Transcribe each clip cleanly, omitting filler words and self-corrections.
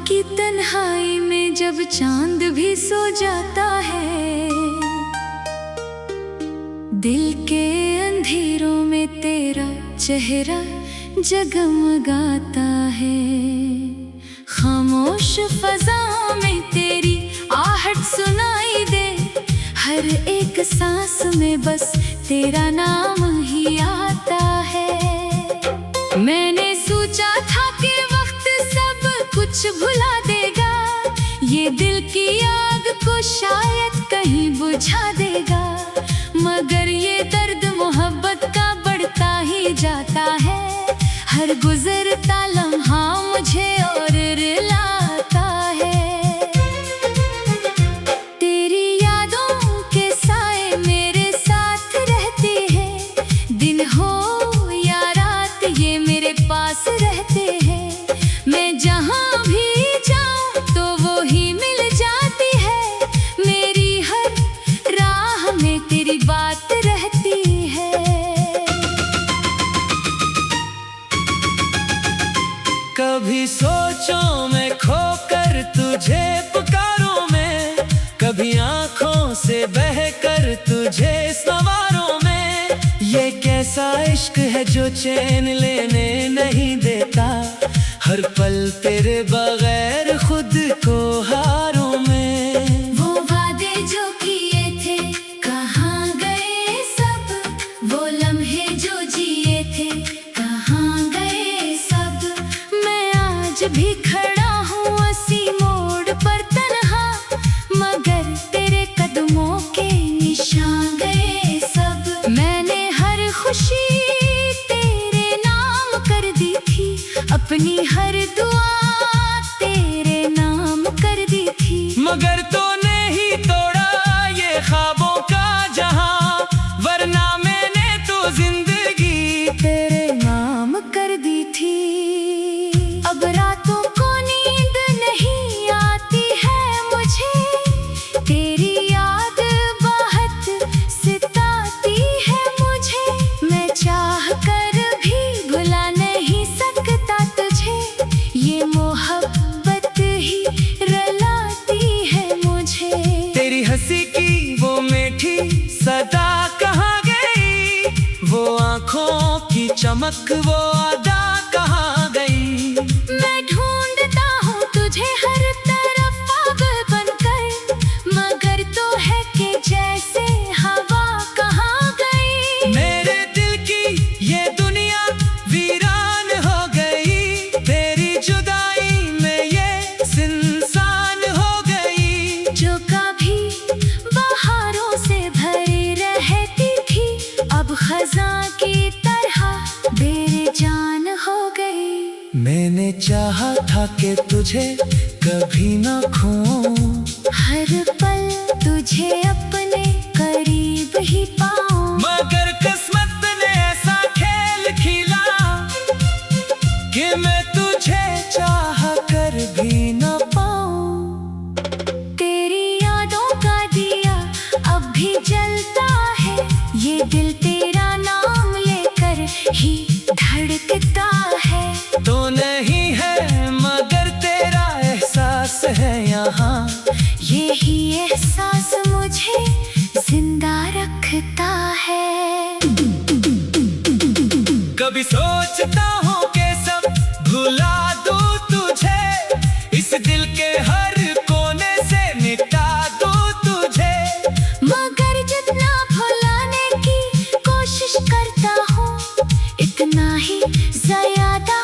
की तन्हाई में जब चांद भी सो जाता है, दिल के अंधेरों में तेरा चेहरा जगमगाता है। खामोश फजा में तेरी आहट सुनाई दे, हर एक सांस में बस तेरा नाम ही आता है। मैंने सोचा था कि वक्त सब कुछ भुला देगा, ये दिल की आग को शायद कहीं बुझा देगा, मगर ये दर्द मोहब्बत का बढ़ता ही जाता है। हर गुजरता लम्हा मुझे और रुलाता है। तेरी यादों के साए मेरे साथ रहते हैं, दिन हो या रात ये मेरे पास रहते हैं। मैं जहाँ भी जाऊँ तो वो ही मिल जाती है, मेरी हर राह में तेरी बात रहती है। कभी सोचों में खोकर तुझे पुकारूं मैं, कभी आँखों से बहकर तुझे सवारों में। ये कैसा इश्क है जो चैन लेने नहीं देता, हर पल तेरे बगैर खुद को हारूं मैं। वो वादे जो किए थे कहाँ गए सब, वो लम्हे जो जिए थे कहाँ गए सब। मैं आज भी खड़ा हूँ उसी मोड़ पर तन्हा, मगर तेरे कदमों के निशान गए सब। मैंने हर खुशी तेरे नाम कर दी थी, अपनी हर दुआ तेरे नाम कर दी थी, मगर तूने ही तोड़ा ये ख्वाबों का जहां, वरना मैंने तो जिंदगी तेरे नाम कर दी थी। अब रातों को नींद नहीं आती है मुझे, तेरी याद बहुत सताती है मुझे। मैं चाह कर भी भुला नहीं सकता तुझे, ये मोहब्बत ही रुलाती है मुझे। तेरी हंसी की वो मीठी सदा कहाँ गई, वो आँखों की चमक वो अदा कहाँ गई। मैं ढूंढता हूँ तुझे हर तरफ आग बनकर, मगर तो है कि जैसे हवा कहाँ गई। मेरे दिल की ये दुनिया वीरान हो गई, तेरी जुदाई में ये सुनसान हो गई। जो कभी बहारों से भरी रहती थी, अब खज़ां की तरह बेजान हो गई। मैंने चाहा था कि तुझे कभी ना खोऊं, हर पल तुझे अपने करीब ही पाऊं, मगर किस्मत ने ऐसा खेल खिला कि मैं तुझे चाह कर भी ना पाऊं। तेरी यादों का दिया अब भी जलता है, ये दिल तेरा नाम लेकर ही धड़कता है। तो नहीं है मगर तेरा एहसास है यहाँ, यही एहसास मुझे जिंदा रखता है। कभी सोचता हूँ कि सब भुला दूँ तुझे, इस दिल के हर कोने से मिटा दूँ तुझे, मगर जितना भुलाने की कोशिश करता हूँ, इतना ही ज्यादा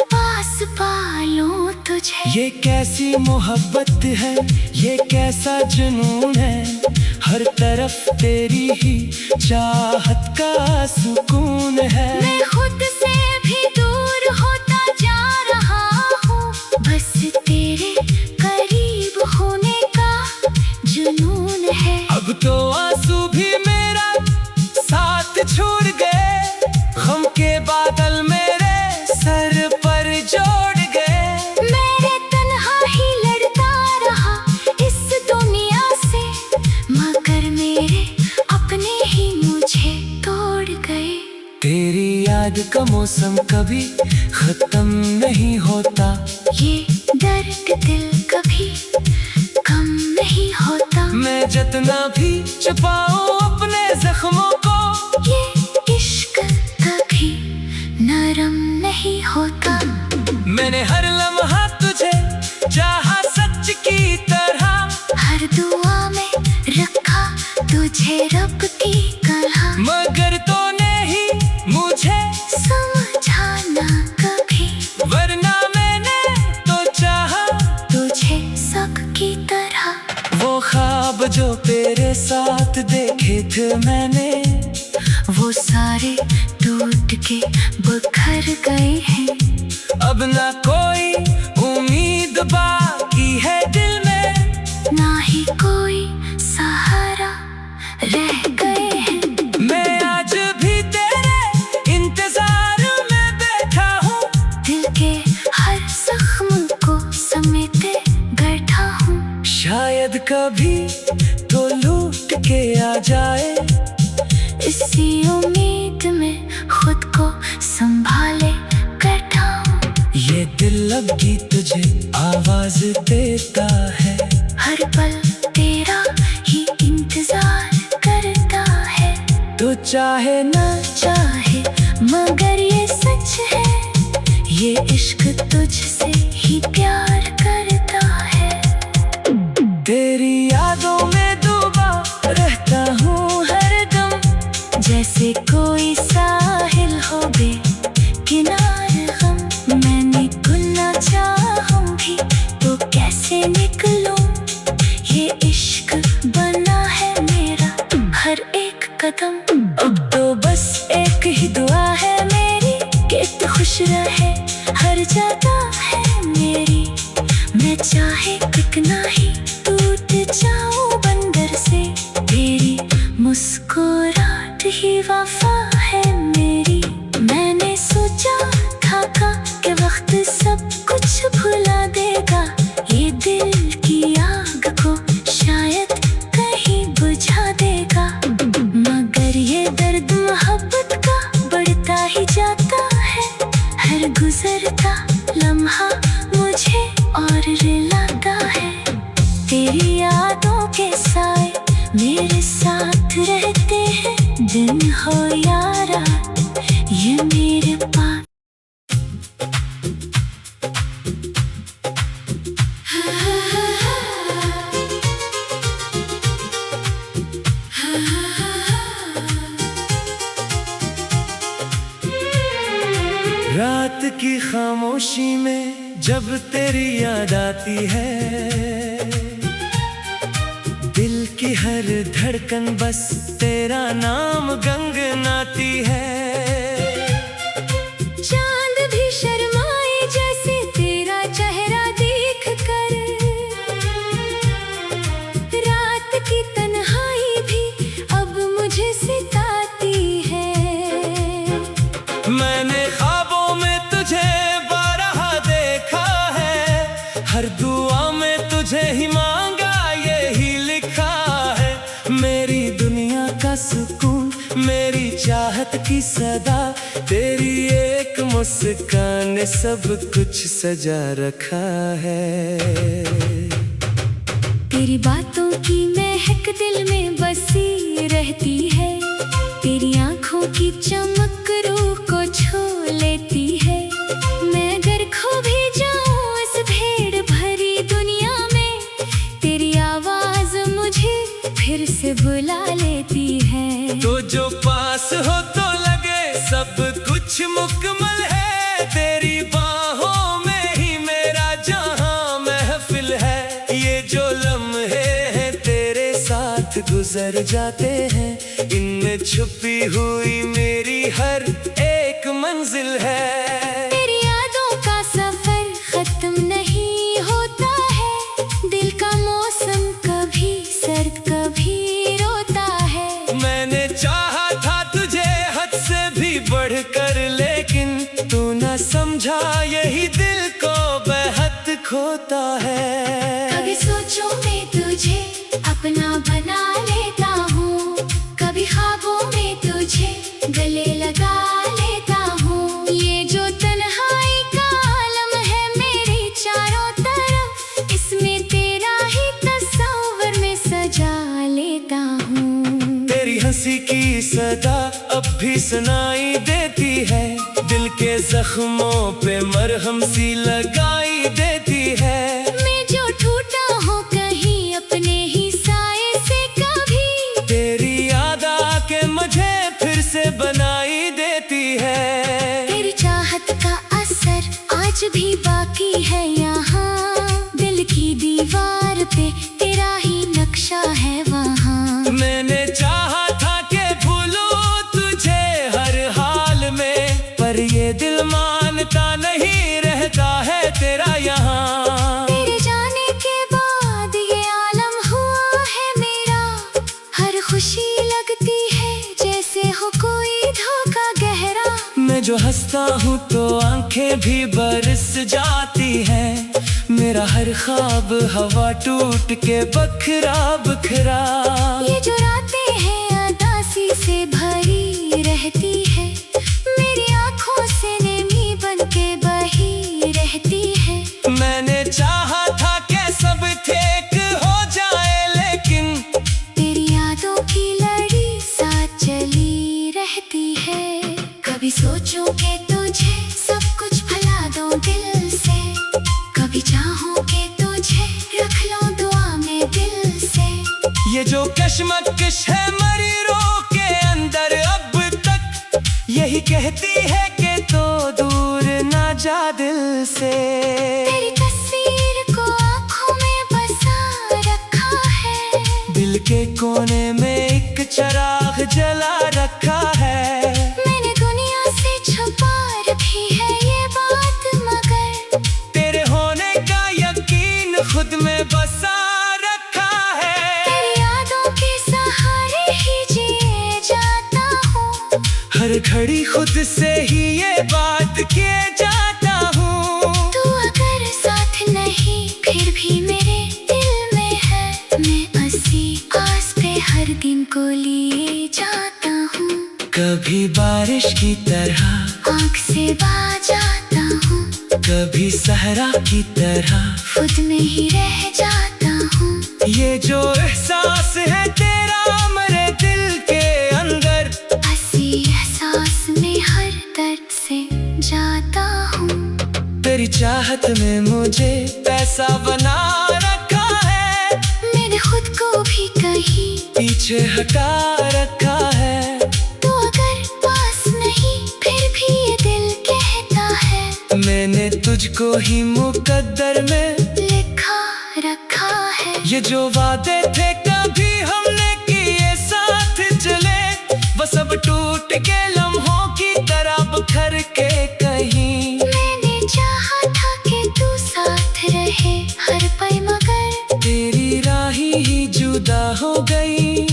पास पालूं तुझे। ये कैसी मोहब्बत है, ये कैसा जुनून है, हर तरफ तेरी ही चाहत का सुकून है। मैं खुद से भी दूर होता जा रहा हूँ, बस तेरे करीब होने का जुनून है। अब तो आंसू भी मेरा साथ छोड़ गए, गम के बादल मेरे सर पर जोड़ गए। मेरे तन्हा ही लड़ता रहा इस दुनिया से, मगर मेरे अपने ही मुझे तोड़ गए। तेरी याद का मौसम कभी खत्म नहीं होता, ये दर्द टूट दिल कभी कम नहीं होता। मैं जितना भी छुपाऊं अपने जख्मों को, ये इश्क कभी नरम नहीं होता। मैंने हर लम्हा तुझे चाहा सच की तरह, हर दुआ में रखा तुझे रब की कलह। मगर तूने ही मुझे समझा ना कभी, वरना मैंने तो चाहा तुझे सब की तरह। वो ख्वाब जो तेरे साथ देखे थे मैंने, वो सारे टूट के बिखर गए हैं। अब ना कोई उम्मीद बाकी है दिल में, ना ही कोई सहारा रह गए हैं। मैं आज भी तेरे इंतजार में बैठा हूँ, दिल के हर जख्म को समेटे बैठा हूँ। शायद कभी तो लूट के आ जाए, इसी उम्मीद में खुद को संभाले बैठा हूँ। ये दिल अब भी तुझे आवाज देता है, हर पल तेरा ही इंतजार करता है। तो चाहे ना चाहे मगर ये सच है, ये इश्क तुझसे ही प्यार करता है। तेरी यादों में डूबा रहता हूँ हर दम, जैसे कोई साहिल हो बेकिनार गम। मैं निकलना चाहूंगी तो कैसे निकलूं, ये इश्क बना है मेरा हर एक कदम। अब तो बस एक ही दुआ है मेरी कि तू खुश रहे हर जगह है मेरी। मैं चाहे कितना ही टूट जाऊं बंदर से, तेरी मुस्कुराहट ही वफा है मेरी। मैंने सोचा था कि वक्त सब कुछ भुला देगा, ये दिल की आग को शायद कहीं बुझा देगा। मगर ये दर्द मोहब्बत का बढ़ता ही जाता है, हर गुजरता लम्हा मुझे और रुलाता है। तेरी यादों के साए मेरे साथ रहते हैं, दिन हो या रात ये मेरे पास। रात की खामोशी में जब तेरी याद आती है, दिल की हर धड़कन बस तेरा नाम गंगनाती है। चांद भी शर्माए जैसे तेरा चेहरा देख कर, रात की तन्हाई भी अब मुझे सिताती है। मैंने ख्वाबों में तुझे बारहा देखा है, हर दुआ में तुझे ही मांगा यही लिखा है। मेरी दुनिया का सुकून, मेरी चाहत की सदा, तेरी एक मुस्कान ने सब कुछ सजा रखा है। तेरी बातों की महक दिल में बसी रहती है, तेरी आंखों की चमक रूह को छू लेती है। मैं अगर खो भी जाऊं इस भीड़ भरी दुनिया में, तेरी आवाज मुझे फिर से बुला लेती है। तो जो पास हो तो लगे सब कुछ मुकम्मल है, तेरी बाहों में ही मेरा जहां महफिल है। ये जो लम्हे हैं तेरे साथ गुजर जाते हैं, इनमें छुपी हुई मेरी हर एक मंजिल है। तेरी यादों का सफर खत्म नहीं होता है, दिल का मौसम कभी सर्द कभी रोता है। मैंने चाहा था तुझे हद से भी बढ़कर, लेकिन तू न समझा यही दिल को बेहद खोता है। कभी सोचो मैं तुझे अपना बना लेता हूँ, कभी ख्वाबों में तुझे गले लगा लेता हूँ। ये जो तन्हाई का आलम है मेरी चारों तरफ, सुनाई देती है, दिल के जख्मों पे मरहम सी लगाई देती है। मैं जो टूटा हूँ कहीं अपने ही साए से, कभी तेरी याद आके मुझे फिर से बनाई देती है। तेरी चाहत का असर आज भी बाकी है यहाँ, दिल की दीवार पे तेरा ही नक्शा है वहाँ। मैंने चाहा था कि भूलूं तुझे हर हाल में, पर ये दिल मानता नहीं, रहता है तेरा यहाँ। तेरे जाने के बाद ये आलम हुआ है मेरा, हर खुशी लगती है जैसे हो कोई धोखा गहरा। मैं जो हंसता हूँ तो आंखें भी बरस जाती हैं, मेरा हर ख्वाब हवा टूट के बखरा बखरा। ये जो रातें हैं उदासी से भरी रहती है, मेरी आंखों से नेमी बन के बही रहती है। मैंने चाहा था कि सब ठीक हो जाए, लेकिन तेरी यादों की लड़ी साथ चली रहती है। कभी सोचूं कि तुझे सब कुछ भुला दूं दिल से, कभी चाहूं कि तुझे रख लूं दुआ में दिल से। ये जो कश्मकश है मरीजों के अंदर अब तक, यही कहती है कि तो दूर ना जा दिल से। तेरी तस्वीर को आँखों में बसा रखा है, दिल के कोने में एक चिराग जला रखा है। मैंने दुनिया से छुपा रखी है ये बात, मगर तेरे होने का यकीन खुद में बसा रखा है। तेरी यादों के सहारे ही जिए जाता हूँ, हर घड़ी खुद से ही ये बात किए जाता हूँ। तू अगर साथ नहीं फिर भी मेरे दिल में है, मैं हंसी आस पे हर दिन को लिए जाता हूँ। कभी बारिश की तरह आँख से बहा जाता हूँ, कभी सहरा की तरह खुद में ही रह जाता हूँ। ये जो एहसास है तेरा मेरे दिल के अंदर, हंसी एहसास में हर दर्द से जाता हूँ। तेरी चाहत में मुझे पैसा बना रखा है, मैंने खुद को भी कहीं पीछे हटा रखा है। तो अगर पास नहीं फिर भी ये दिल कहता है, मैंने तुझको ही मुकद्दर में लिखा रखा है। ये जो वादे थे कभी हमने किए साथ चले, वो सब टूट के लम्हों की तरह बिखर के कहीं। मैंने चाहा था कि तू साथ रहे हर पल, मगर तेरी राही ही जुदा हो गई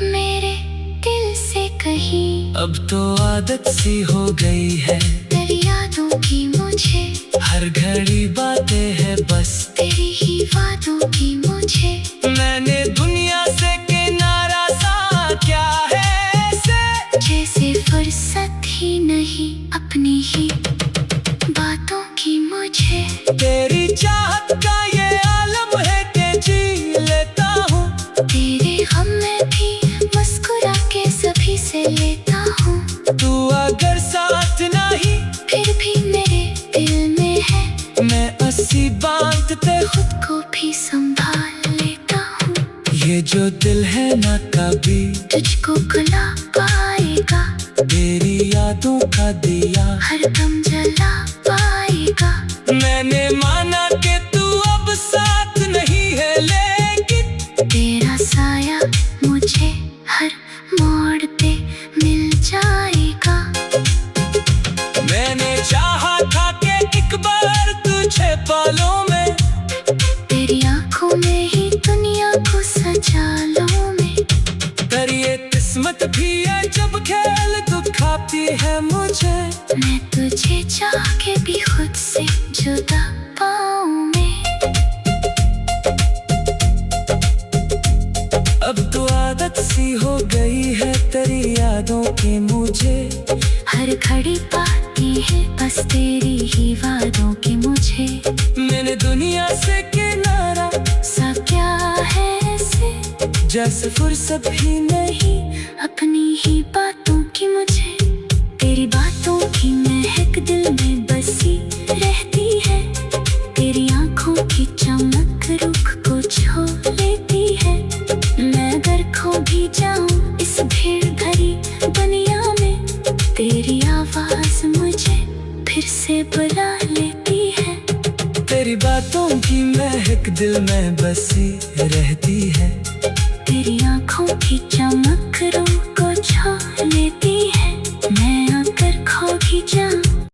मेरे दिल से कहीं। अब तो आदत सी हो गई है, तेरी यादों की मुझे हर घड़ी बातें है बस तेरी ही वादों की मुझे। मैंने दुनिया से किनारा सा क्या है ऐसे, जैसे फुर्सत ही नहीं अपनी ही बातों की मुझे। तेरी चाहत का ये आलम है कि जी लेता हूँ, तेरे गम में भी मुस्कुरा के सभी से लेता हूँ। तू अगर साथ नहीं फिर भी मेरे दिल में है, मैं अस्सी बांधते खुद को भी संभाल लेता हूँ। ये जो दिल है ना कभी तुझको भुला पाएगा, तेरी यादों का दिया हर दम जला पाएगा। मैंने माना कि तू अब साथ नहीं है, लेकिन तेरा साया मुझे हर मोड़ पे मिल जाएगा। मैंने चाहा था कि एक बार तुझे पालूं मैं, तेरी आंखों में ही दुनिया को सजा लूं मैं। पर ये किस्मत भी है जब खेल दुखाती है मुझे, मैं तुझे चाह के भी खुद से जुदा पाऊं मैं। अब तो आदत सी हो गई है तेरी यादों की मुझे, हर घड़ी पाती है बस तेरी ही वादों की मुझे। मैंने दुनिया से किनारा सा क्या है ऐसे, जैसे फुर्सत ही नहीं अपनी ही बातों की मुझे। फिर से बुला लेती है। तेरी बातों की महक दिल में बसी रहती है। तेरी आँखों की चमक रूह को छा लेती है। मैं आकर खो भी जाऊं